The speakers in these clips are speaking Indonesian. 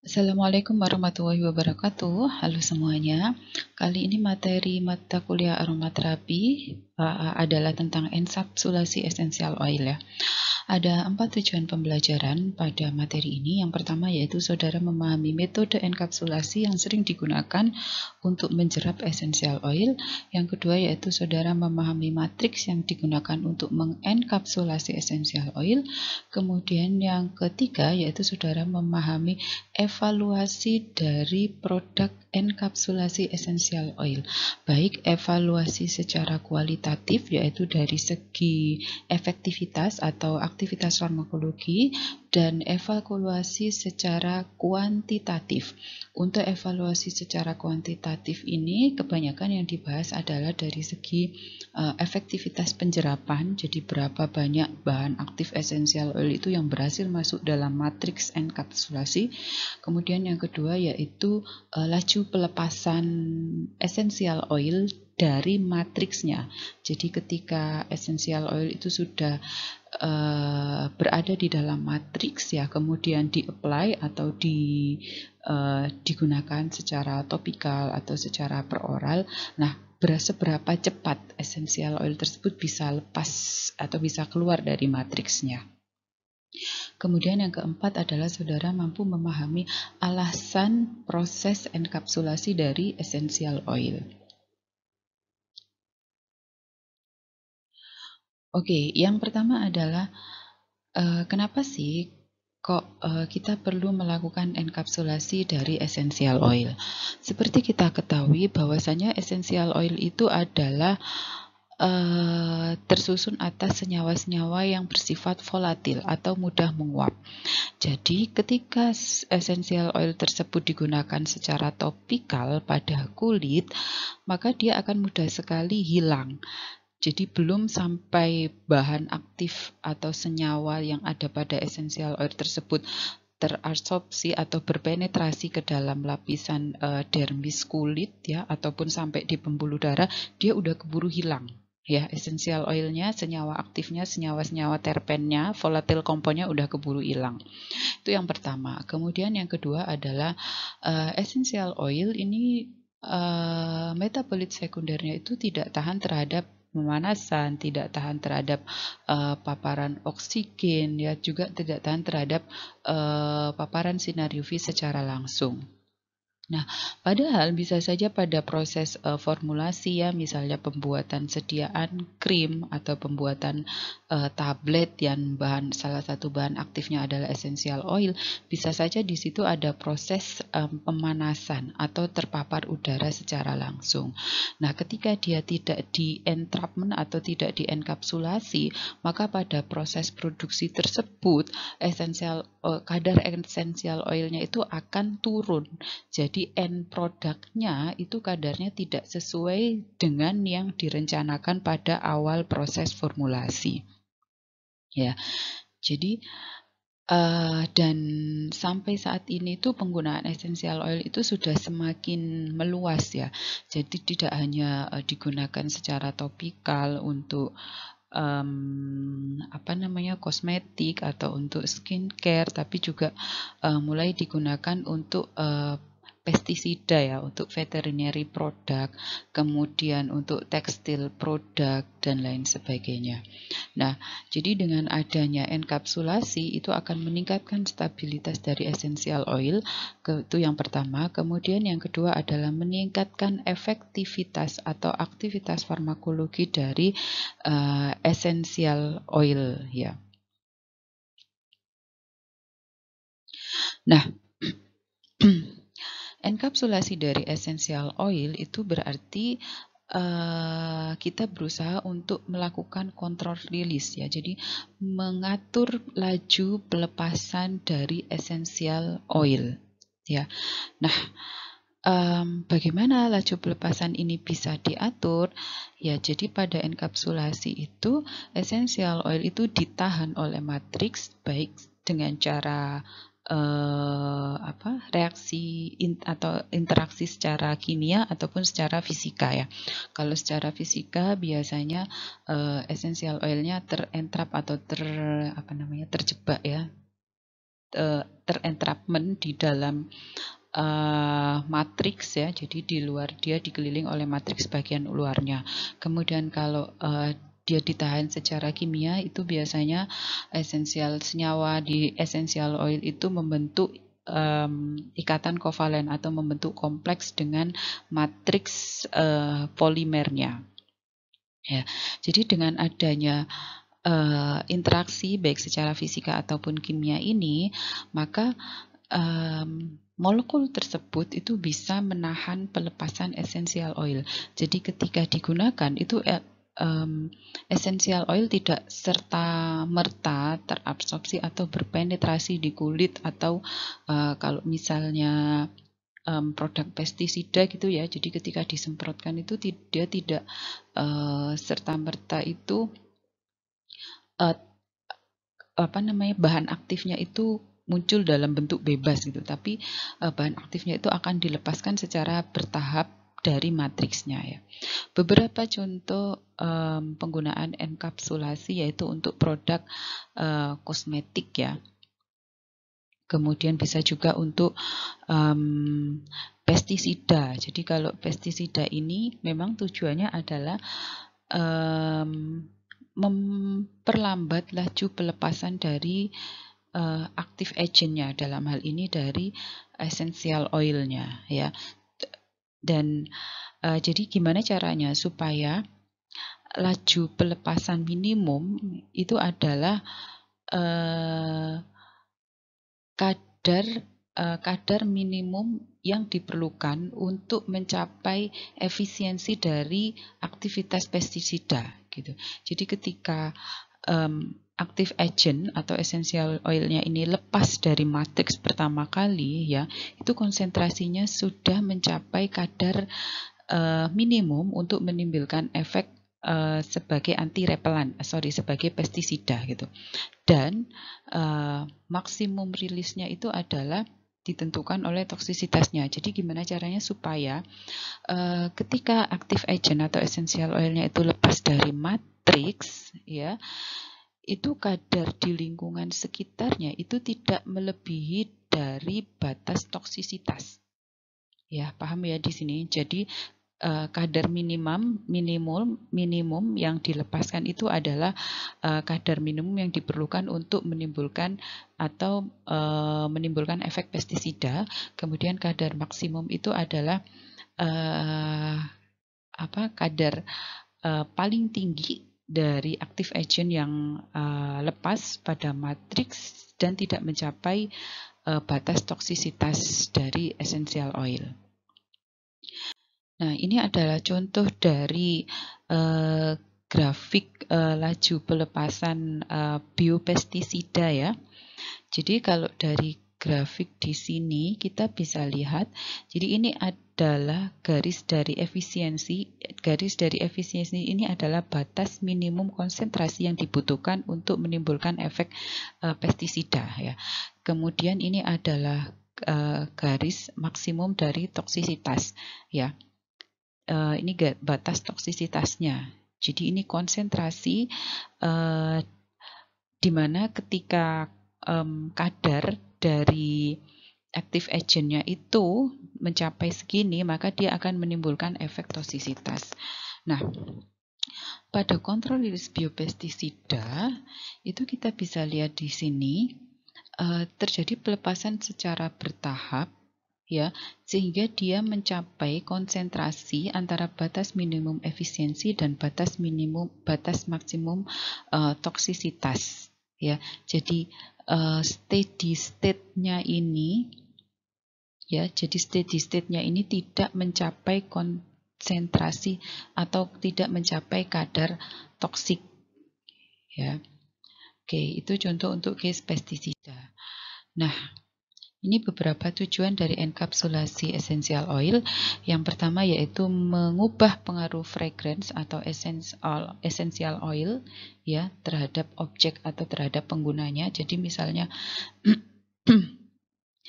Assalamualaikum warahmatullahi wabarakatuh. Halo semuanya. Kali ini materi mata kuliah aromaterapi adalah tentang enkapsulasi essential oil ya. Ada 4 tujuan pembelajaran pada materi ini. Yang pertama yaitu saudara memahami metode enkapsulasi yang sering digunakan untuk menjerap essential oil. Yang kedua yaitu saudara memahami matriks yang digunakan untuk mengenkapsulasi essential oil. Kemudian yang ketiga yaitu saudara memahami evaluasi dari produk enkapsulasi essential oil, baik evaluasi secara kualitatif yaitu dari segi efektivitas atau aktivitas farmakologi, dan evaluasi secara kuantitatif. Untuk evaluasi secara kuantitatif ini kebanyakan yang dibahas adalah dari segi efektivitas penjerapan, jadi berapa banyak bahan aktif essential oil itu yang berhasil masuk dalam matriks enkapsulasi. Kemudian yang kedua yaitu laju pelepasan essential oil dari matriksnya. Jadi ketika essential oil itu sudah berada di dalam matriks ya, kemudian di-apply atau digunakan secara topikal atau secara peroral. Nah, seberapa cepat essential oil tersebut bisa lepas atau bisa keluar dari matriksnya. Kemudian yang keempat adalah saudara mampu memahami alasan proses enkapsulasi dari essential oil. Oke, yang pertama adalah kenapa sih kok kita perlu melakukan enkapsulasi dari essential oil? Seperti kita ketahui bahwasanya essential oil itu adalah tersusun atas senyawa-senyawa yang bersifat volatil atau mudah menguap. Jadi ketika essential oil tersebut digunakan secara topikal pada kulit, maka dia akan mudah sekali hilang. Jadi belum sampai bahan aktif atau senyawa yang ada pada essential oil tersebut terabsorpsi atau berpenetrasi ke dalam lapisan dermis kulit ya, ataupun sampai di pembuluh darah, dia udah keburu hilang. Ya, essential oilnya, senyawa aktifnya, senyawa-senyawa terpennya, volatile compoundnya udah keburu hilang. Itu yang pertama. Kemudian yang kedua adalah essential oil ini metabolit sekundernya itu tidak tahan terhadap pemanasan, tidak tahan terhadap paparan oksigen, ya juga tidak tahan terhadap paparan sinar UV secara langsung. Nah, padahal bisa saja pada proses formulasi ya, misalnya pembuatan sediaan krim atau pembuatan tablet yang salah satu bahan aktifnya adalah essential oil, bisa saja di situ ada proses pemanasan atau terpapar udara secara langsung. Nah, ketika dia tidak di-entrapment atau tidak dienkapsulasi, maka pada proses produksi tersebut kadar essential oilnya itu akan turun. Jadi end produknya itu kadarnya tidak sesuai dengan yang direncanakan pada awal proses formulasi. Ya, jadi dan sampai saat ini tuh penggunaan essential oil itu sudah semakin meluas ya. Jadi tidak hanya digunakan secara topikal untuk kosmetik atau untuk skincare, tapi juga mulai digunakan untuk pestisida ya, untuk veterinary product, kemudian untuk tekstil produk dan lain sebagainya. Nah, jadi dengan adanya enkapsulasi itu akan meningkatkan stabilitas dari essential oil, itu yang pertama. Kemudian yang kedua adalah meningkatkan efektivitas atau aktivitas farmakologi dari essential oil ya. Nah, enkapsulasi dari essential oil itu berarti kita berusaha untuk melakukan kontrol rilis ya, jadi mengatur laju pelepasan dari essential oil ya. Nah, bagaimana laju pelepasan ini bisa diatur? Ya, jadi pada enkapsulasi itu essential oil itu ditahan oleh matriks baik dengan cara reaksi atau interaksi secara kimia ataupun secara fisika ya. Kalau secara fisika biasanya essential oilnya terentrap atau terjebak ya terentrapment di dalam matriks ya, jadi di luar dia dikeliling oleh matriks bagian luarnya. Kemudian kalau dia ditahan secara kimia, itu biasanya esensial senyawa di essential oil itu membentuk ikatan kovalen atau membentuk kompleks dengan matriks polimernya. Ya, jadi dengan adanya interaksi baik secara fisika ataupun kimia ini, maka molekul tersebut itu bisa menahan pelepasan essential oil. Jadi ketika digunakan itu essential oil tidak serta-merta terabsorpsi atau berpenetrasi di kulit atau kalau misalnya produk pestisida gitu ya. Jadi ketika disemprotkan itu dia tidak serta-merta itu bahan aktifnya itu muncul dalam bentuk bebas gitu, tapi bahan aktifnya itu akan dilepaskan secara bertahap dari matriksnya ya. Beberapa contoh penggunaan enkapsulasi yaitu untuk produk kosmetik ya. Kemudian bisa juga untuk pestisida. Jadi kalau pestisida ini memang tujuannya adalah memperlambat laju pelepasan dari active agentnya, dalam hal ini dari essential oilnya ya. Dan jadi gimana caranya supaya laju pelepasan minimum itu adalah kadar minimum yang diperlukan untuk mencapai efisiensi dari aktivitas pestisida gitu. Jadi ketika active agent atau essential oilnya ini lepas dari matriks pertama kali ya, itu konsentrasinya sudah mencapai kadar minimum untuk menimbulkan efek sebagai sebagai pestisida gitu. Dan maksimum rilisnya itu adalah ditentukan oleh toksisitasnya. Jadi gimana caranya supaya ketika active agent atau essential oilnya itu lepas dari matriks ya, itu kadar di lingkungan sekitarnya itu tidak melebihi dari batas toksisitas. Ya, paham ya di sini. Jadi kadar minimum yang dilepaskan itu adalah kadar minimum yang diperlukan untuk menimbulkan atau menimbulkan efek pestisida. Kemudian kadar maksimum itu adalah kadar paling tinggi dari active agent yang lepas pada matriks dan tidak mencapai batas toksisitas dari essential oil. Nah, ini adalah contoh dari grafik laju pelepasan biopestisida ya. Jadi kalau dari grafik di sini kita bisa lihat, jadi ini adalah garis dari efisiensi. Garis dari efisiensi ini adalah batas minimum konsentrasi yang dibutuhkan untuk menimbulkan efek pestisida ya. Kemudian ini adalah garis maksimum dari toksisitas ya. Ini batas toksisitasnya. Jadi ini konsentrasi di mana ketika kadar dari active agentnya itu mencapai segini, maka dia akan menimbulkan efek toksisitas. Nah, pada kontrol rilis biopestisida itu kita bisa lihat di sini terjadi pelepasan secara bertahap ya, sehingga dia mencapai konsentrasi antara batas minimum efisiensi dan batas maksimum toksisitas ya. Jadi steady state-nya ini ya, jadi steady state-nya ini tidak mencapai konsentrasi atau tidak mencapai kadar toksik ya. Oke, itu contoh untuk case pestisida. Nah, ini beberapa tujuan dari enkapsulasi essential oil. Yang pertama yaitu mengubah pengaruh fragrance atau essential oil ya terhadap objek atau terhadap penggunanya. Jadi misalnya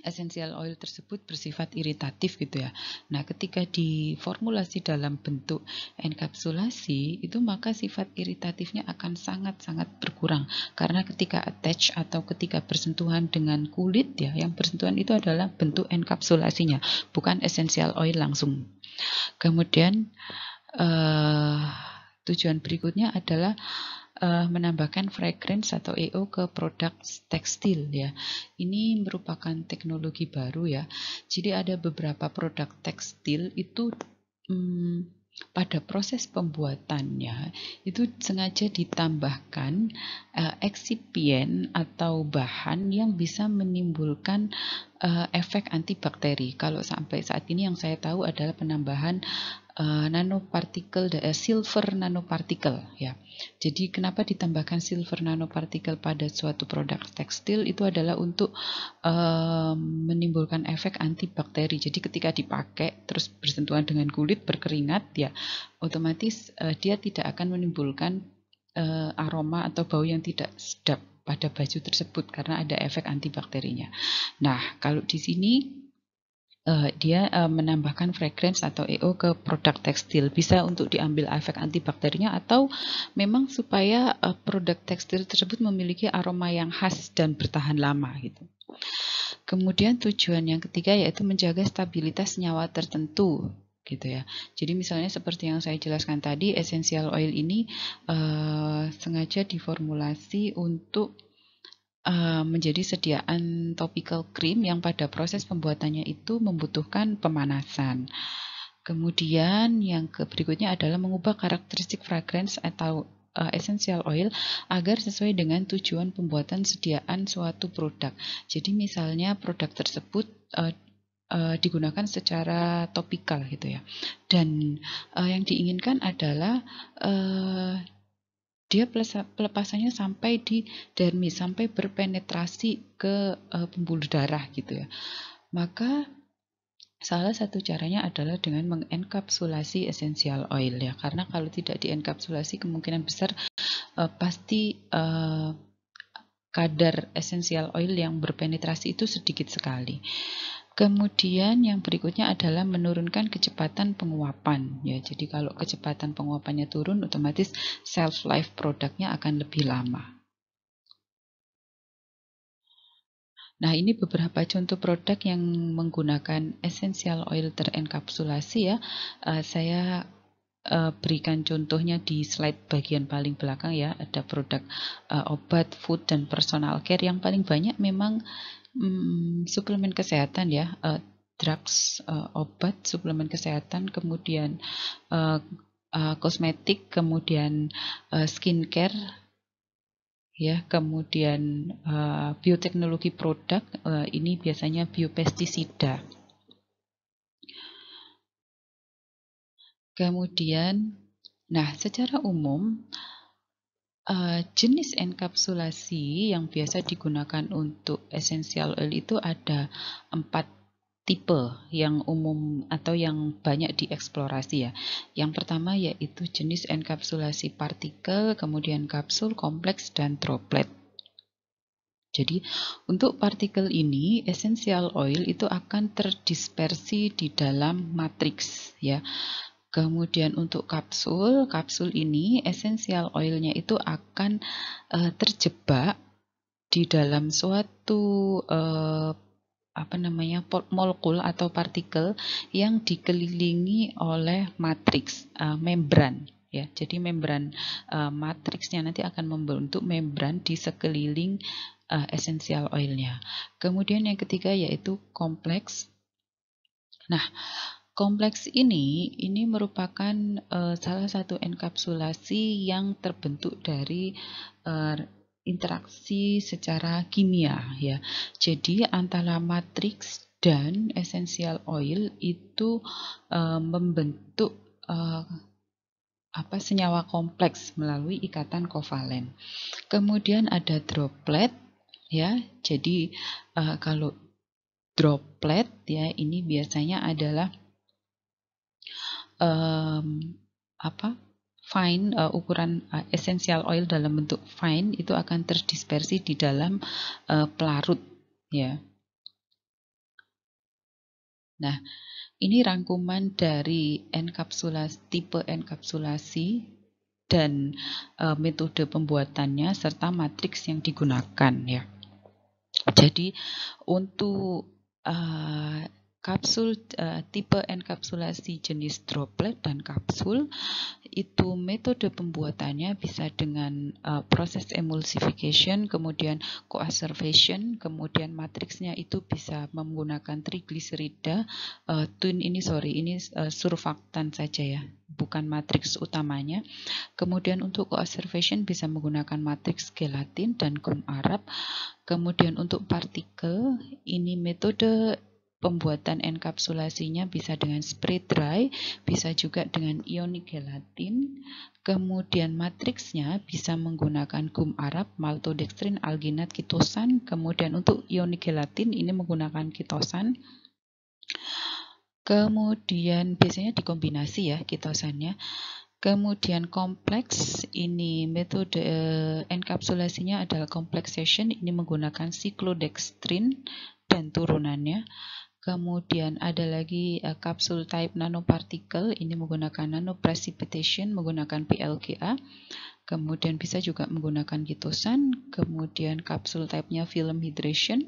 essential oil tersebut bersifat iritatif gitu ya. Nah, ketika diformulasi dalam bentuk enkapsulasi itu maka sifat iritatifnya akan sangat-sangat berkurang karena ketika attach atau ketika bersentuhan dengan kulit ya, yang bersentuhan itu adalah bentuk enkapsulasinya, bukan essential oil langsung. Kemudian tujuan berikutnya adalah menambahkan fragrance atau EO ke produk tekstil ya. Ini merupakan teknologi baru ya. Jadi ada beberapa produk tekstil itu pada proses pembuatannya itu sengaja ditambahkan eksipien atau bahan yang bisa menimbulkan efek antibakteri. Kalau sampai saat ini yang saya tahu adalah penambahan nanopartikel, silver nanopartikel ya. Jadi kenapa ditambahkan silver nanopartikel pada suatu produk tekstil itu adalah untuk menimbulkan efek antibakteri. Jadi ketika dipakai terus bersentuhan dengan kulit berkeringat ya, otomatis dia tidak akan menimbulkan aroma atau bau yang tidak sedap pada baju tersebut karena ada efek antibakterinya. Nah, kalau di sini dia menambahkan fragrance atau EO ke produk tekstil. Bisa untuk diambil efek antibakterinya atau memang supaya produk tekstil tersebut memiliki aroma yang khas dan bertahan lama gitu. Kemudian tujuan yang ketiga yaitu menjaga stabilitas senyawa tertentu gitu ya. Jadi misalnya seperti yang saya jelaskan tadi, essential oil ini sengaja diformulasi untuk menjadi sediaan topical cream yang pada proses pembuatannya itu membutuhkan pemanasan. Kemudian yang berikutnya adalah mengubah karakteristik fragrance atau essential oil agar sesuai dengan tujuan pembuatan sediaan suatu produk. Jadi misalnya produk tersebut digunakan secara topikal gitu ya. Dan yang diinginkan adalah dia pelepasannya sampai di dermis, sampai berpenetrasi ke pembuluh darah gitu ya. Maka salah satu caranya adalah dengan mengenkapsulasi essential oil ya, karena kalau tidak dienkapsulasi kemungkinan besar pasti kadar essential oil yang berpenetrasi itu sedikit sekali. Kemudian yang berikutnya adalah menurunkan kecepatan penguapan ya. Jadi kalau kecepatan penguapannya turun, otomatis shelf life produknya akan lebih lama. Nah, ini beberapa contoh produk yang menggunakan essential oil terenkapsulasi ya. Saya berikan contohnya di slide bagian paling belakang ya. Ada produk obat, food, dan personal care. Yang paling banyak memang suplemen kesehatan ya, drugs, obat, suplemen kesehatan, kemudian kosmetik, kemudian skincare ya, kemudian bioteknologi produk, ini biasanya biopestisida. Kemudian, nah secara umum jenis enkapsulasi yang biasa digunakan untuk essential oil itu ada 4 tipe yang umum atau yang banyak dieksplorasi ya. Yang pertama yaitu jenis enkapsulasi partikel, kemudian kapsul, kompleks, dan droplet. Jadi untuk partikel ini essential oil itu akan terdispersi di dalam matriks ya. Kemudian untuk kapsul ini essential oilnya itu akan terjebak di dalam suatu molekul atau partikel yang dikelilingi oleh matriks membran ya. Jadi membran matriksnya nanti akan membentuk membran di sekeliling essential oilnya. Kemudian yang ketiga yaitu kompleks. Nah, kompleks ini merupakan salah satu enkapsulasi yang terbentuk dari interaksi secara kimia ya. Jadi antara matriks dan essential oil itu membentuk senyawa kompleks melalui ikatan kovalen. Kemudian ada droplet ya. Jadi kalau droplet ya ini biasanya adalah fine, ukuran essential oil dalam bentuk fine itu akan terdispersi di dalam pelarut ya. Nah, ini rangkuman dari tipe enkapsulasi dan metode pembuatannya serta matriks yang digunakan ya. Jadi untuk tipe enkapsulasi jenis droplet dan kapsul itu metode pembuatannya bisa dengan proses emulsification, kemudian coacervation, kemudian matriksnya itu bisa menggunakan trigliserida. Ini surfaktan saja ya, bukan matriks utamanya. Kemudian untuk coacervation bisa menggunakan matriks gelatin dan gum Arab. Kemudian untuk partikel, ini metode pembuatan enkapsulasinya bisa dengan spray dry, bisa juga dengan ionic gelatin. Kemudian matriksnya bisa menggunakan gum Arab, maltodextrin, alginat, kitosan. Kemudian untuk ionic gelatin ini menggunakan kitosan. Kemudian biasanya dikombinasi ya kitosannya. Kemudian kompleks, ini metode enkapsulasinya adalah complexation, ini menggunakan cyclodextrin dan turunannya. Kemudian ada lagi kapsul type nanoparticle, ini menggunakan nanoprecipitation, menggunakan PLGA. Kemudian bisa juga menggunakan kitosan. Kemudian kapsul type-nya film hydration.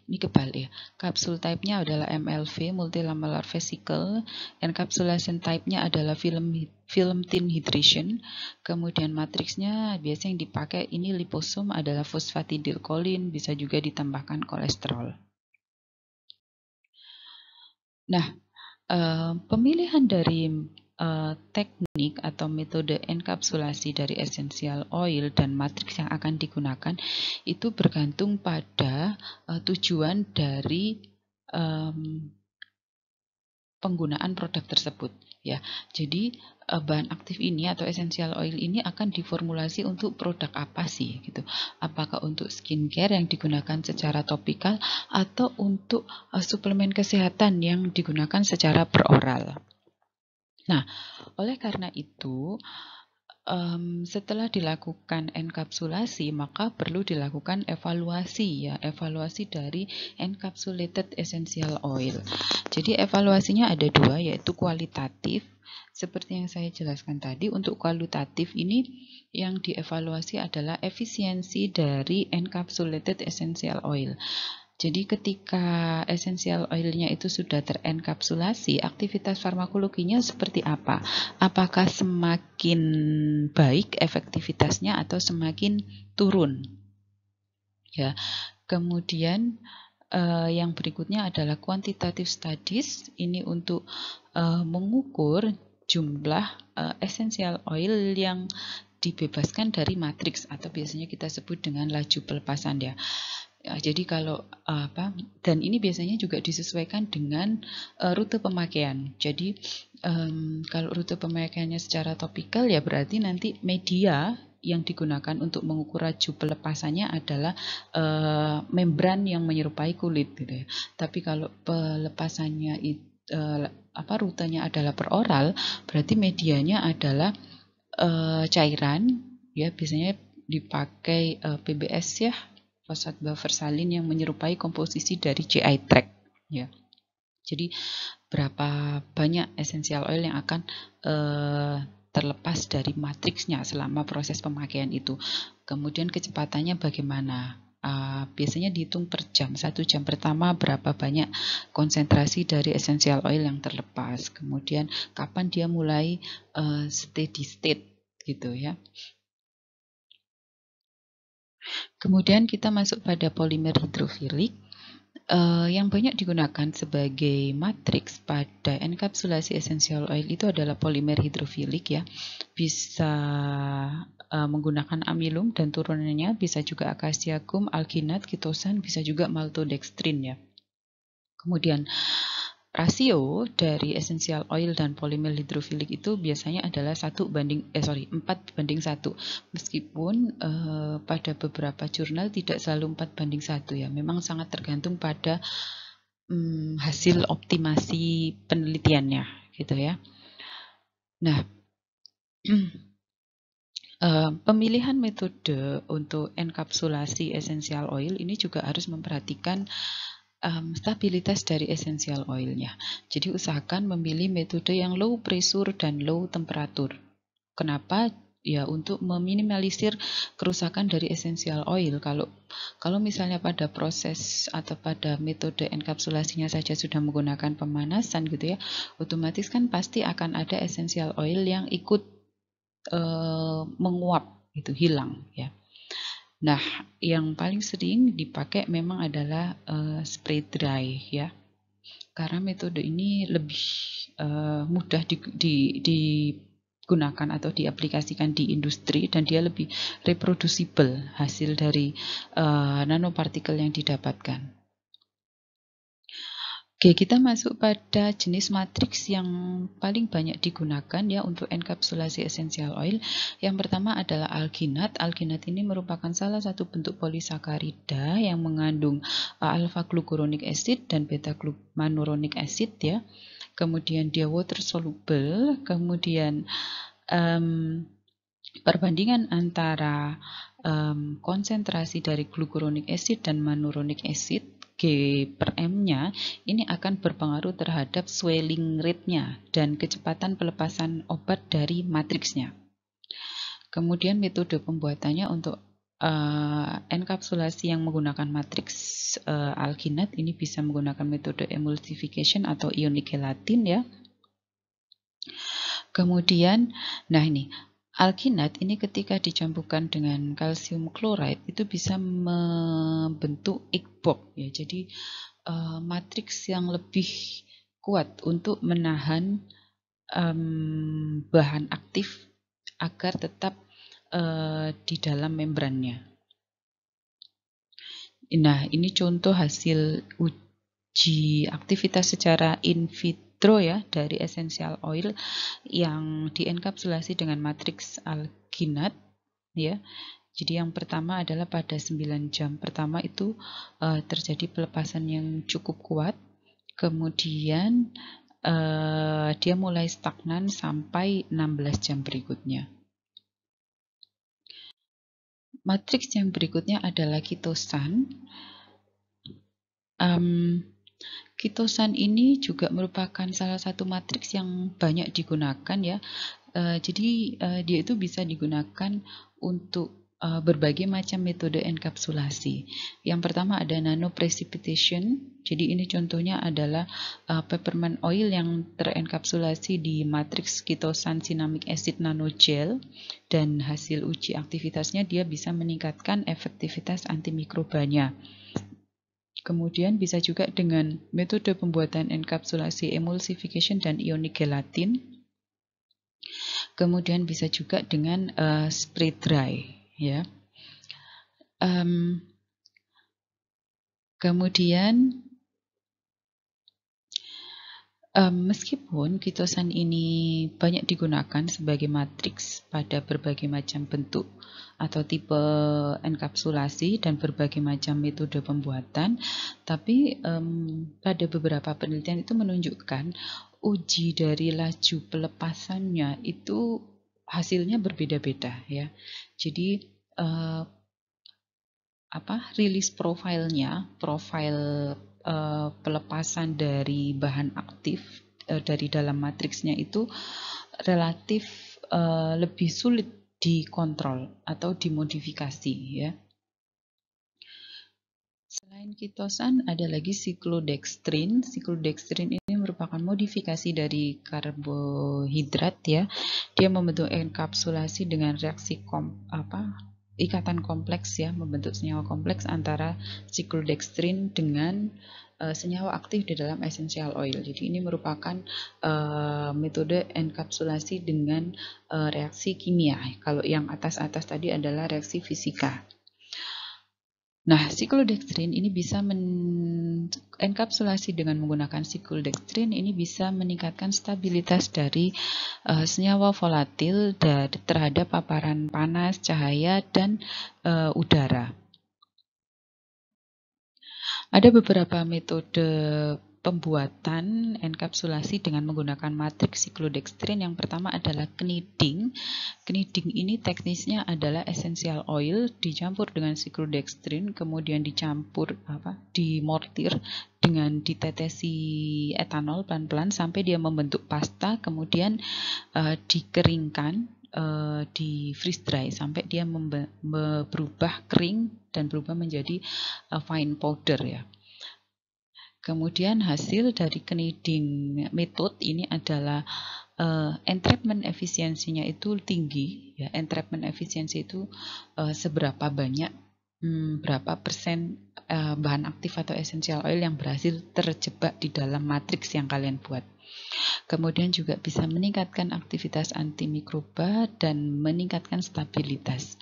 Ini kebalik ya. Kapsul type-nya adalah MLV, multilamellar vesicle. Encapsulation type-nya adalah film thin hydration. Kemudian matriksnya biasanya yang dipakai ini liposom adalah fosfatidilkolin, bisa juga ditambahkan kolesterol. Nah, pemilihan dari teknik atau metode enkapsulasi dari essential oil dan matriks yang akan digunakan itu bergantung pada tujuan dari penggunaan produk tersebut ya. Jadi bahan aktif ini atau essential oil ini akan diformulasi untuk produk apa sih gitu. Apakah untuk skincare yang digunakan secara topikal atau untuk suplemen kesehatan yang digunakan secara peroral. Nah, oleh karena itu, setelah dilakukan enkapsulasi, maka perlu dilakukan evaluasi ya, evaluasi dari encapsulated essential oil. Jadi evaluasinya ada dua, yaitu kualitatif. Seperti yang saya jelaskan tadi, untuk kualitatif ini yang dievaluasi adalah efisiensi dari encapsulated essential oil. Jadi ketika essential oilnya itu sudah terenkapsulasi, aktivitas farmakologinya seperti apa? Apakah semakin baik efektivitasnya atau semakin turun? Ya. Kemudian yang berikutnya adalah quantitative studies. Ini untuk mengukur jumlah essential oil yang dibebaskan dari matriks atau biasanya kita sebut dengan laju pelepasan ya. Jadi kalau dan ini biasanya juga disesuaikan dengan rute pemakaian. Jadi kalau rute pemakaiannya secara topikal ya berarti nanti media yang digunakan untuk mengukur laju pelepasannya adalah membran yang menyerupai kulit gitu ya. Tapi kalau pelepasannya rutenya adalah peroral, berarti medianya adalah cairan ya, biasanya dipakai PBS ya, fosfat buffer salin yang menyerupai komposisi dari GI tract ya. Jadi berapa banyak essential oil yang akan terlepas dari matriksnya selama proses pemakaian itu. Kemudian kecepatannya bagaimana? Biasanya dihitung per jam. 1 jam pertama berapa banyak konsentrasi dari essential oil yang terlepas. Kemudian kapan dia mulai steady state gitu ya. Kemudian kita masuk pada polimer hidrofilik yang banyak digunakan sebagai matriks pada enkapsulasi essential oil itu adalah polimer hidrofilik ya. Bisa menggunakan amilum dan turunannya, bisa juga akasia gum, alginat, kitosan, bisa juga maltodextrin ya. Kemudian rasio dari essential oil dan polimer hidrofilik itu biasanya adalah 4:1. Meskipun pada beberapa jurnal tidak selalu 4:1 ya. Memang sangat tergantung pada hasil optimasi penelitiannya gitu ya. Nah, Pemilihan metode untuk enkapsulasi essential oil ini juga harus memperhatikan stabilitas dari essential oilnya. Jadi usahakan memilih metode yang low pressure dan low temperature. Kenapa? Ya untuk meminimalisir kerusakan dari essential oil. Kalau misalnya pada proses atau pada metode enkapsulasinya saja sudah menggunakan pemanasan gitu ya, otomatis kan pasti akan ada essential oil yang ikut menguap, itu hilang ya. Nah, yang paling sering dipakai memang adalah spray dry ya, karena metode ini lebih mudah digunakan atau diaplikasikan di industri dan dia lebih reproducible hasil dari nanopartikel yang didapatkan. Oke, kita masuk pada jenis matriks yang paling banyak digunakan ya untuk enkapsulasi essential oil. Yang pertama adalah alginat. Alginat ini merupakan salah satu bentuk polisakarida yang mengandung alpha-glucuronic acid dan beta-glucuronic acid ya. Kemudian dia water soluble, kemudian perbandingan antara konsentrasi dari glucuronic acid dan manuronic acid G per M-nya ini akan berpengaruh terhadap swelling rate-nya dan kecepatan pelepasan obat dari matriksnya. Kemudian metode pembuatannya untuk enkapsulasi yang menggunakan matriks alginat ini bisa menggunakan metode emulsification atau ionic gelatin ya. Kemudian, nah ini alginat ini ketika dicampurkan dengan kalsium chloride itu bisa membentuk igbok ya. Jadi matriks yang lebih kuat untuk menahan bahan aktif agar tetap di dalam membrannya. Nah, ini contoh hasil uji aktivitas secara in vitro ya dari essential oil yang dienkapsulasi dengan matriks alginat ya. Jadi yang pertama adalah pada 9 jam pertama itu terjadi pelepasan yang cukup kuat. Kemudian dia mulai stagnan sampai 16 jam berikutnya. Matriks yang berikutnya adalah kitosan. Kitosan ini juga merupakan salah satu matriks yang banyak digunakan ya. Jadi dia itu bisa digunakan untuk berbagai macam metode enkapsulasi. Yang pertama ada nanoprecipitation. Jadi ini contohnya adalah peppermint oil yang terenkapsulasi di matriks kitosan cinnamic acid nanogel, dan hasil uji aktivitasnya dia bisa meningkatkan efektivitas antimikrobanya. Kemudian bisa juga dengan metode pembuatan enkapsulasi emulsification dan ionic gelatin. Kemudian bisa juga dengan spray dry ya. Kemudian meskipun kitosan ini banyak digunakan sebagai matriks pada berbagai macam bentuk atau tipe enkapsulasi dan berbagai macam metode pembuatan, tapi pada beberapa penelitian itu menunjukkan uji dari laju pelepasannya itu hasilnya berbeda-beda ya. Jadi rilis profilnya, profil pelepasan dari bahan aktif dari dalam matriksnya itu relatif lebih sulit dikontrol atau dimodifikasi ya. Selain kitosan ada lagi siklodextrin. Siklodextrin ini merupakan modifikasi dari karbohidrat ya. Dia membentuk enkapsulasi dengan reaksi ikatan kompleks ya, membentuk senyawa kompleks antara siklodextrin dengan senyawa aktif di dalam essential oil. Jadi ini merupakan metode enkapsulasi dengan reaksi kimia. Kalau yang atas-atas tadi adalah reaksi fisika. Nah, siklodextrin ini bisa enkapsulasi dengan menggunakan siklodextrin ini bisa meningkatkan stabilitas dari senyawa volatil terhadap paparan panas, cahaya, dan udara. Ada beberapa metode pembuatan enkapsulasi dengan menggunakan matriks siklodextrin. Yang pertama adalah kneading. Kneading ini teknisnya adalah essential oil dicampur dengan siklodextrin, kemudian dicampur dimortir dengan ditetesi etanol pelan-pelan sampai dia membentuk pasta, kemudian dikeringkan, di freeze dry sampai dia berubah kering dan berubah menjadi fine powder ya. Kemudian hasil dari kneading method ini adalah entrapment efisiensinya itu tinggi ya. Entrapment efisiensi itu seberapa banyak berapa persen bahan aktif atau essential oil yang berhasil terjebak di dalam matriks yang kalian buat. Kemudian juga bisa meningkatkan aktivitas antimikroba dan meningkatkan stabilitas.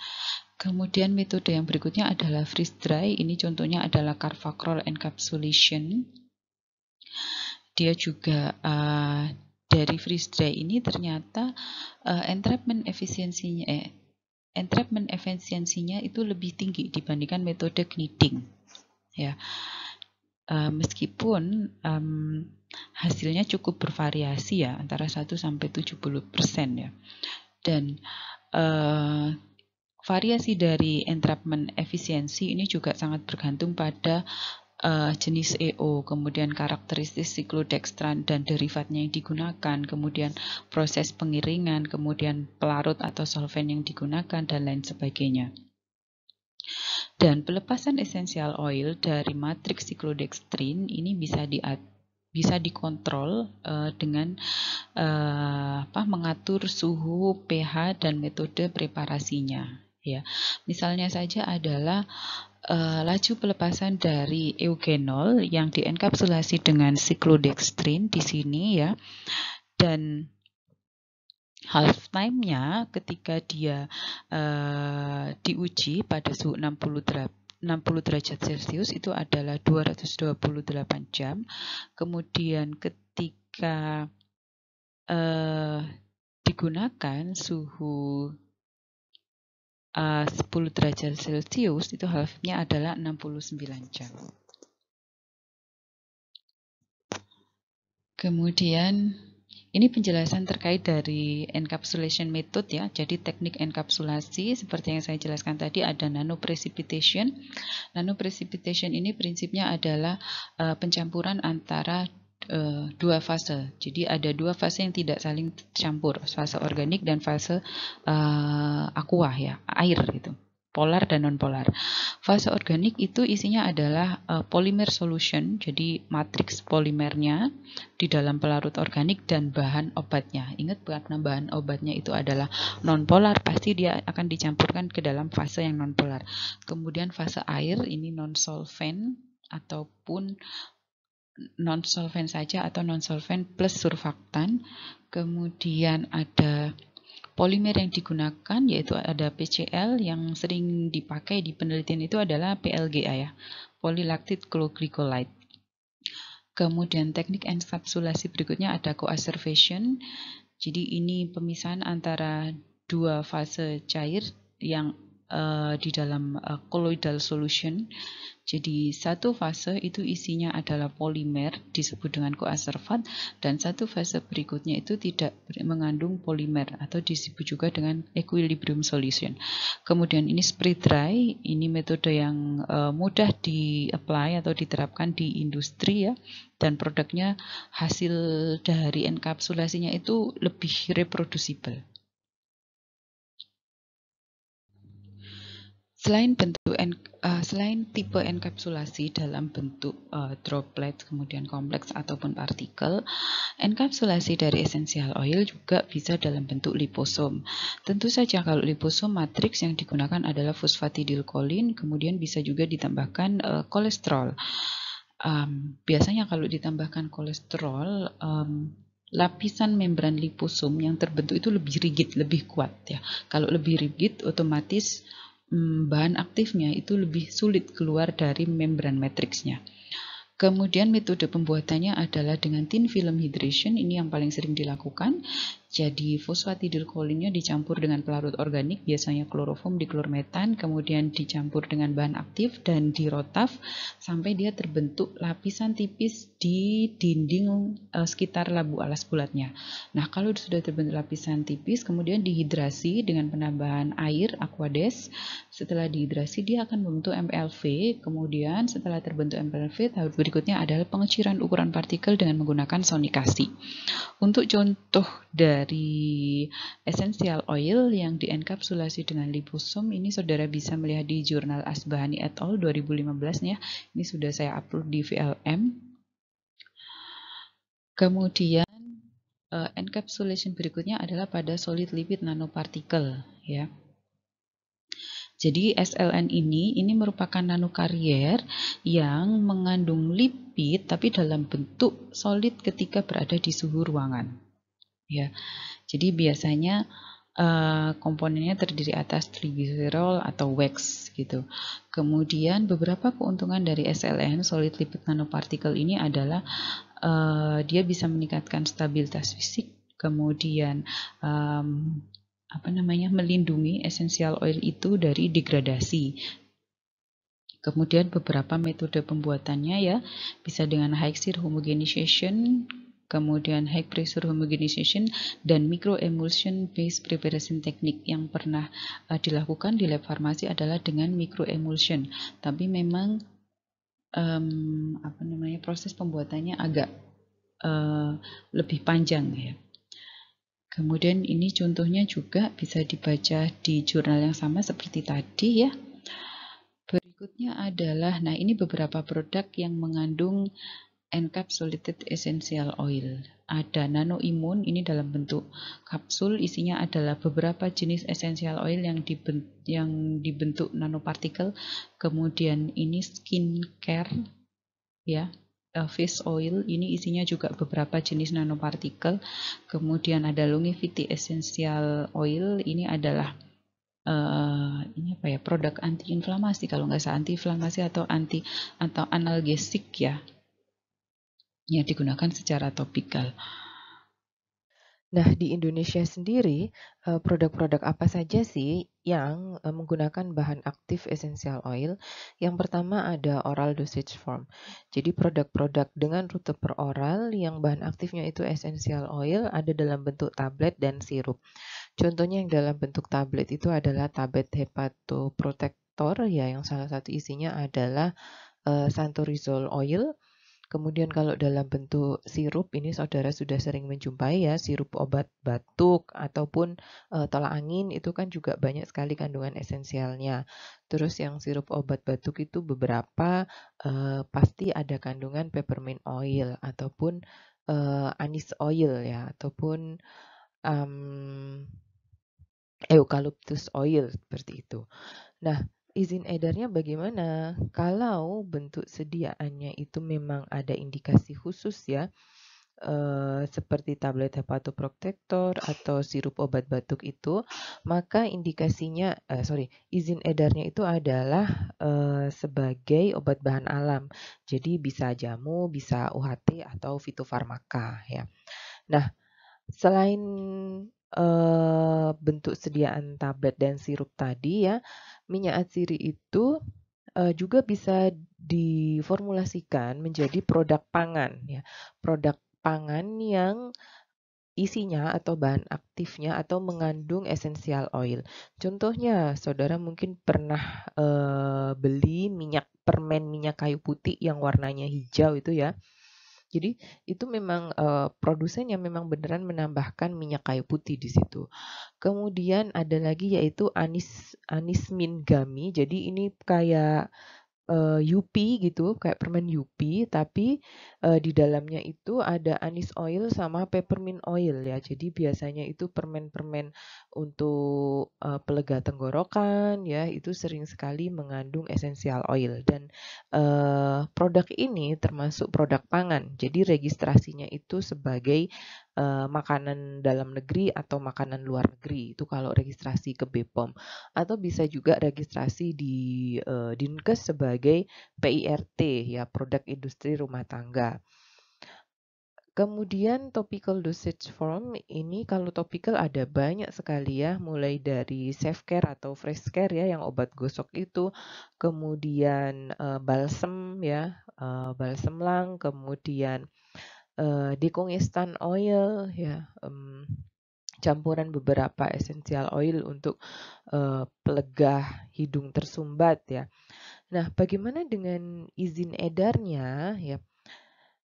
Kemudian metode yang berikutnya adalah freeze dry. Ini contohnya adalah Carvacrol encapsulation. Dia juga dari freeze dry ini ternyata entrapment efisiensinya itu lebih tinggi dibandingkan metode kneading. Ya, meskipun hasilnya cukup bervariasi ya, antara 1 sampai 70% ya. Dan variasi dari entrapment efisiensi ini juga sangat bergantung pada jenis EO, kemudian karakteristik siklodextran dan derivatnya yang digunakan, kemudian proses pengiringan, kemudian pelarut atau solvent yang digunakan, dan lain sebagainya. Dan pelepasan essential oil dari matriks siklodextrin ini bisa dikontrol dengan mengatur suhu, pH, dan metode preparasinya. Ya, misalnya saja adalah laju pelepasan dari eugenol yang dienkapsulasi dengan siklodextrin di sini ya, dan half time-nya ketika dia diuji pada suhu 60 derajat Celcius itu adalah 228 jam. Kemudian ketika digunakan suhu 10 derajat Celcius itu half-nya adalah 69 jam. Kemudian ini penjelasan terkait dari encapsulation method ya. Jadi teknik enkapsulasi seperti yang saya jelaskan tadi ada nanoprecipitation. Nanoprecipitation ini prinsipnya adalah pencampuran antara dua fase. Jadi ada dua fase yang tidak saling campur, fase organik dan fase aqua ya, air gitu. Polar dan non-polar. Fase organik itu isinya adalah polymer solution, jadi matriks polimernya di dalam pelarut organik dan bahan obatnya. Ingat, karena bahan obatnya itu adalah non-polar, pasti dia akan dicampurkan ke dalam fase yang non-polar. Kemudian fase air ini non-solvent ataupun non-solvent saja atau non-solvent plus surfaktan. Kemudian ada polimer yang digunakan yaitu ada PCl, yang sering dipakai di penelitian itu adalah PLGA ya, polylactic glycolide. Kemudian teknik enkapsulasi berikutnya ada coacervation. Jadi ini pemisahan antara dua fase cair yang di dalam colloidal solution. Jadi satu fase itu isinya adalah polimer disebut dengan coacervat, dan satu fase berikutnya itu tidak mengandung polimer atau disebut juga dengan equilibrium solution. Kemudian ini spray dry, ini metode yang mudah di-apply atau diterapkan di industri ya, dan produknya hasil dari enkapsulasinya itu lebih reproducible. Selain tipe enkapsulasi dalam bentuk droplet, kemudian kompleks ataupun partikel, enkapsulasi dari essential oil juga bisa dalam bentuk liposom. Tentu saja kalau liposom matriks yang digunakan adalah fosfatidilkolin, kemudian bisa juga ditambahkan kolesterol. Biasanya kalau ditambahkan kolesterol, lapisan membran liposom yang terbentuk itu lebih rigid, lebih kuat ya. Kalau lebih rigid, otomatis bahan aktifnya itu lebih sulit keluar dari membran matriksnya. Kemudian metode pembuatannya adalah dengan thin film hydration, ini yang paling sering dilakukan. Jadi fosfatidilkolinnya dicampur dengan pelarut organik, biasanya kloroform diklormetan, kemudian dicampur dengan bahan aktif dan dirotaf sampai dia terbentuk lapisan tipis di dinding sekitar labu alas bulatnya. Nah, kalau sudah terbentuk lapisan tipis, kemudian dihidrasi dengan penambahan air aquades. Setelah dihidrasi, dia akan membentuk MPLV. Kemudian setelah terbentuk MPLV, tahap berikutnya adalah pengecilan ukuran partikel dengan menggunakan sonikasi. Untuk contoh dari essential oil yang dienkapsulasi dengan liposom, ini saudara bisa melihat di jurnal Asbahani et al. 2015 ya. Ini sudah saya upload di VLM. Kemudian encapsulation berikutnya adalah pada solid lipid nanopartikel ya. Jadi SLN ini merupakan nanokarier yang mengandung lipid tapi dalam bentuk solid ketika berada di suhu ruangan. Ya, jadi biasanya komponennya terdiri atas trigliserol atau wax gitu. Kemudian beberapa keuntungan dari SLN solid lipid nanopartikel ini adalah dia bisa meningkatkan stabilitas fisik, kemudian melindungi essential oil itu dari degradasi. Kemudian beberapa metode pembuatannya ya, bisa dengan high shear homogenization, kemudian high pressure homogenization, dan microemulsion based preparation technique. Yang pernah dilakukan di lab farmasi adalah dengan microemulsion, tapi memang proses pembuatannya agak lebih panjang ya. Kemudian ini contohnya juga bisa dibaca di jurnal yang sama seperti tadi ya. Berikutnya adalah, nah ini beberapa produk yang mengandung encapsulated essential oil. Ada nanoimun, ini dalam bentuk kapsul, isinya adalah beberapa jenis essential oil yang dibentuk nanopartikel. Kemudian ini skincare ya. Face oil, ini isinya juga beberapa jenis nanopartikel. Kemudian ada longevity essential oil, ini adalah produk antiinflamasi, kalau nggak salah antiinflamasi atau analgesik ya, yang digunakan secara topikal. Nah, di Indonesia sendiri, produk-produk apa saja sih yang menggunakan bahan aktif essential oil? Yang pertama ada oral dosage form. Jadi produk-produk dengan rute peroral yang bahan aktifnya itu essential oil ada dalam bentuk tablet dan sirup. Contohnya yang dalam bentuk tablet itu adalah tablet hepatoprotector ya, yang salah satu isinya adalah santorizol oil. Kemudian kalau dalam bentuk sirup ini saudara sudah sering menjumpai ya, sirup obat batuk ataupun tolak angin itu kan juga banyak sekali kandungan esensialnya. Terus yang sirup obat batuk itu beberapa pasti ada kandungan peppermint oil ataupun anis oil ya, ataupun eucalyptus oil seperti itu. Nah, izin edarnya bagaimana? Kalau bentuk sediaannya itu memang ada indikasi khusus ya, seperti tablet hepatoprotector atau sirup obat batuk itu, maka izin edarnya itu adalah sebagai obat bahan alam. Jadi bisa jamu, bisa UHT atau fitofarmaka ya. Nah, selain bentuk sediaan tablet dan sirup tadi ya, minyak atsiri itu juga bisa diformulasikan menjadi produk pangan ya. Produk pangan yang isinya atau bahan aktifnya atau mengandung essential oil. Contohnya, saudara mungkin pernah beli permen minyak kayu putih yang warnanya hijau itu ya. Jadi itu memang produsen yang memang beneran menambahkan minyak kayu putih di situ. Kemudian ada lagi yaitu anis mint gummy. Jadi ini kayak Yupi gitu, kayak permen Yupi, tapi di dalamnya itu ada anis oil sama peppermint oil ya. Jadi biasanya itu permen-permen untuk pelega tenggorokan ya, itu sering sekali mengandung essential oil dan produk ini termasuk produk pangan. Jadi registrasinya itu sebagai makanan dalam negeri atau makanan luar negeri. Itu kalau registrasi ke BPOM. Atau bisa juga registrasi di Dinkes sebagai PIRT ya, produk industri rumah tangga. kemudian topical dosage form ini kalau topical ada banyak sekali ya, mulai dari safe care atau fresh care ya yang obat gosok itu, kemudian balsem ya, balsem lang, kemudian decongestant oil ya, campuran beberapa essential oil untuk pelegah hidung tersumbat ya. Nah, bagaimana dengan izin edarnya ya?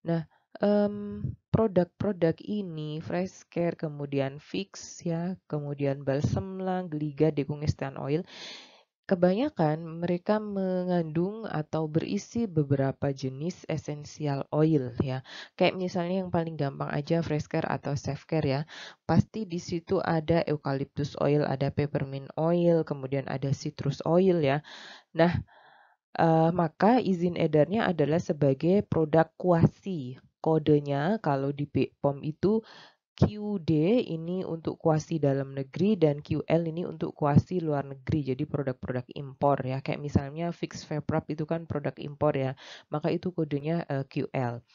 Nah, produk-produk ini, fresh care, kemudian fix ya, kemudian balsam lang, gliga, decongestant oil, kebanyakan mereka mengandung atau berisi beberapa jenis essential oil ya. Kayak misalnya yang paling gampang aja fresh care atau safe care ya. Pasti di situ ada eucalyptus oil, ada peppermint oil, kemudian ada citrus oil ya. Nah, maka izin edarnya adalah sebagai produk kuasi. Kodenya kalau di BPOM itu QD ini untuk kuasi dalam negeri dan QL ini untuk kuasi luar negeri. Jadi produk-produk impor ya. Kayak misalnya Fix Vaporub itu kan produk impor ya. Maka itu kodenya QL.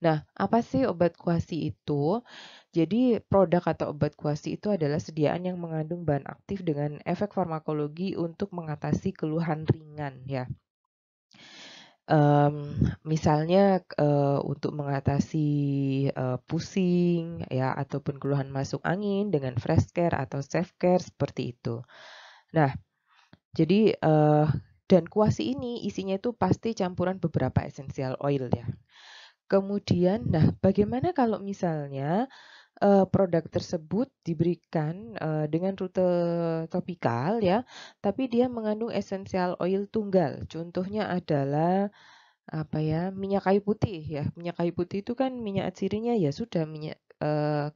Nah, apa sih obat kuasi itu? Jadi produk atau obat kuasi itu adalah sediaan yang mengandung bahan aktif dengan efek farmakologi untuk mengatasi keluhan ringan ya. Misalnya untuk mengatasi pusing ya ataupun keluhan masuk angin dengan fresh care atau safe care seperti itu. Nah, jadi dan kuasi ini isinya itu pasti campuran beberapa essential oil ya. Kemudian, nah bagaimana kalau misalnya produk tersebut diberikan dengan rute topikal ya, tapi dia mengandung essential oil tunggal. Contohnya adalah apa ya, minyak kayu putih ya. Minyak kayu putih itu kan minyak cirinya ya sudah minyak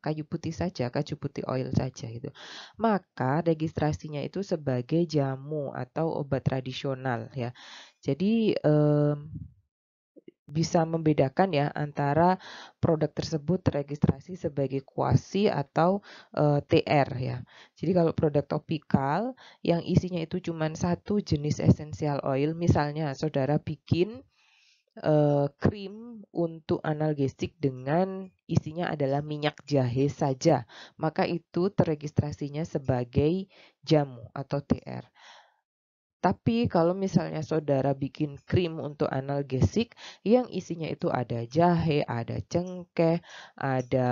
kayu putih saja, kayu putih oil saja gitu. Maka registrasinya itu sebagai jamu atau obat tradisional ya. Jadi bisa membedakan ya antara produk tersebut terregistrasi sebagai kuasi atau TR ya. Jadi kalau produk topikal yang isinya itu cuma satu jenis essential oil, misalnya saudara bikin krim untuk analgesik dengan isinya adalah minyak jahe saja, maka itu terregistrasinya sebagai jamu atau TR. Tapi kalau misalnya saudara bikin krim untuk analgesik yang isinya itu ada jahe, ada cengkeh, ada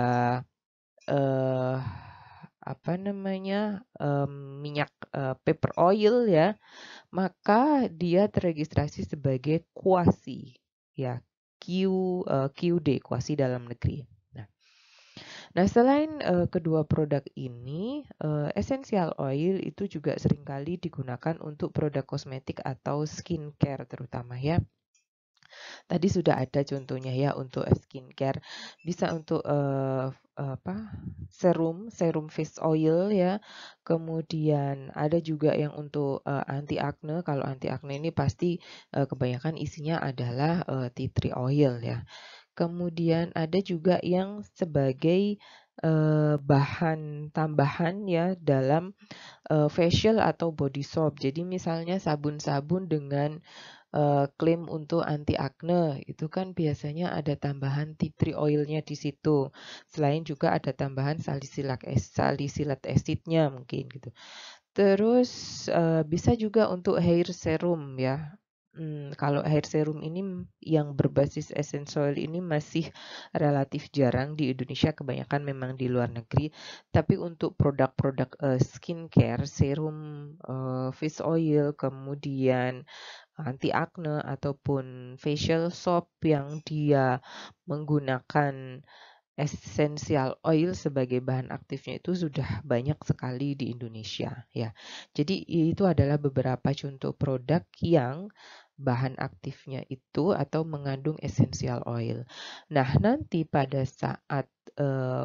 eh, apa namanya minyak pepper oil ya, maka dia terregistrasi sebagai kuasi ya, QD kuasi dalam negeri. Nah, selain kedua produk ini, essential oil itu juga seringkali digunakan untuk produk kosmetik atau skincare terutama ya. Tadi sudah ada contohnya ya untuk skincare, bisa untuk serum face oil ya. Kemudian ada juga yang untuk anti acne. Kalau anti acne ini pasti kebanyakan isinya adalah tea tree oil ya. Kemudian ada juga yang sebagai bahan tambahan ya dalam facial atau body soap. Jadi misalnya sabun-sabun dengan klaim untuk anti acne itu kan biasanya ada tambahan tea tree oilnya di situ. Selain juga ada tambahan salisilat acidnya mungkin gitu. Terus bisa juga untuk hair serum ya. Kalau hair serum ini yang berbasis essential oil ini masih relatif jarang di Indonesia, kebanyakan memang di luar negeri. Tapi untuk produk-produk skincare, serum, face oil, kemudian anti acne ataupun facial soap yang dia menggunakan essential oil sebagai bahan aktifnya itu sudah banyak sekali di Indonesia ya. Jadi itu adalah beberapa contoh produk yang bahan aktifnya itu atau mengandung essential oil. Nah, nanti pada saat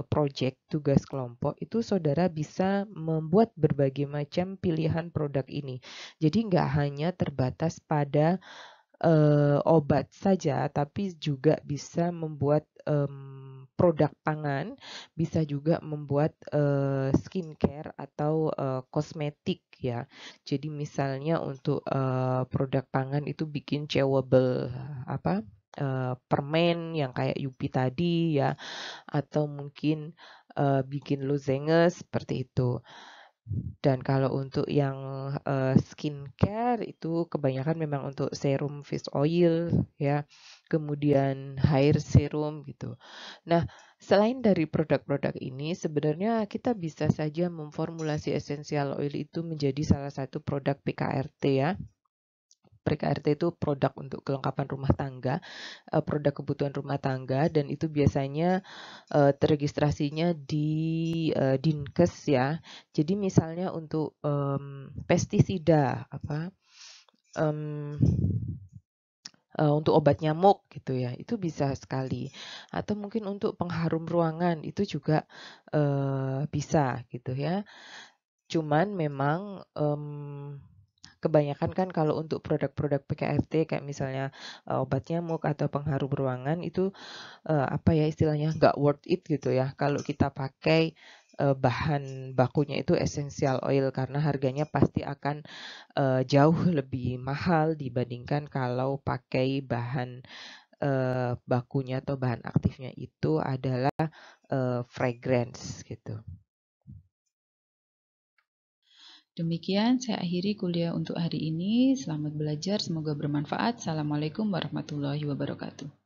project tugas kelompok itu saudara bisa membuat berbagai macam pilihan produk ini. Jadi nggak hanya terbatas pada obat saja, tapi juga bisa membuat produk pangan, bisa juga membuat skincare atau kosmetik ya. Jadi misalnya untuk produk pangan itu bikin chewable apa permen yang kayak Yupi tadi ya, atau mungkin bikin lozenges seperti itu. Dan kalau untuk yang skincare itu kebanyakan memang untuk serum fish oil ya, kemudian hair serum gitu. Nah, selain dari produk-produk ini sebenarnya kita bisa saja memformulasi essential oil itu menjadi salah satu produk PKRT ya. PKRT itu produk untuk kelengkapan rumah tangga, produk kebutuhan rumah tangga, dan itu biasanya teregistrasinya di Dinkes ya. Jadi misalnya untuk pestisida untuk obat nyamuk gitu ya, itu bisa sekali. Atau mungkin untuk pengharum ruangan itu juga bisa gitu ya. Cuman memang kebanyakan kan kalau untuk produk-produk PKRT kayak misalnya obat nyamuk atau pengharum ruangan itu istilahnya nggak worth it gitu ya kalau kita pakai bahan bakunya itu essential oil karena harganya pasti akan jauh lebih mahal dibandingkan kalau pakai bahan bakunya atau bahan aktifnya itu adalah fragrance gitu. Demikian saya akhiri kuliah untuk hari ini. Selamat belajar, semoga bermanfaat. Assalamualaikum warahmatullahi wabarakatuh.